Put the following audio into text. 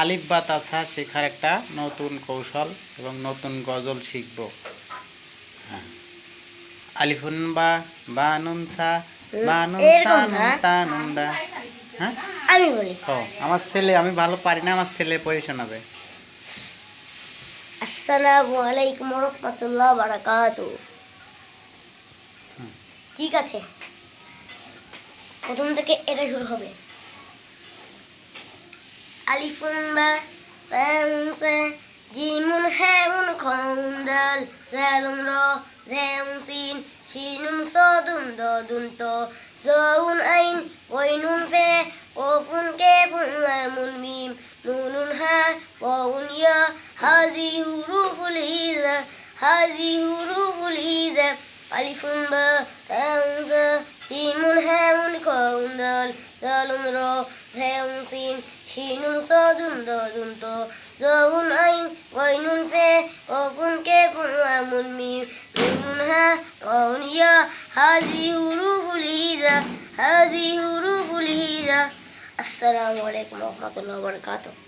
আলিফ বা তাসা শেখার একটা নতুন কৌশল এবং নতুন গজল শিখব। হ্যাঁ, আলিফুন বা বা নুন সা বা নুন সা নুন তা নুন দা। হ্যাঁ, আমি বলি। আমার ছেলে, আমি ভালো পারি না, আমার ছেলে পড়ে শোনাবে। আসসালামু আলাইকুম ওয়া রাহমাতুল্লাহি ওয়া বারাকাতুহু। ঠিক আছে, প্রথম থেকে এটা শুরু হবে। আলিফুন বা তানুন সা জিমুন হাউন খাউন দাল জালুন র জাউন সিন শিনুন সাদুন দাদুন ত জাউন আইন ওয়াইনুন ফা ওয়াফুন কাফুন লামুন মিম নুনুন হা ওয়াউন ইয়া হাজি হুরুফুল হিজা আলিফুন বা তানুন সা জিমুন হাউন খাউন দাল জালুন র জাউন সিন শিনুন সাদুন দাদুন ত জাউন আইন ওয়াইনুন ফা ওয়াফুন কাফুন লামুন মিম নুনুন হা ওয়াউন ইয়া হাজি হুরুফুল হিজা। আসসালামু আলাইকুম ওয়া রাহমাতুল্লাহি ওয়া বারাকাতুহু।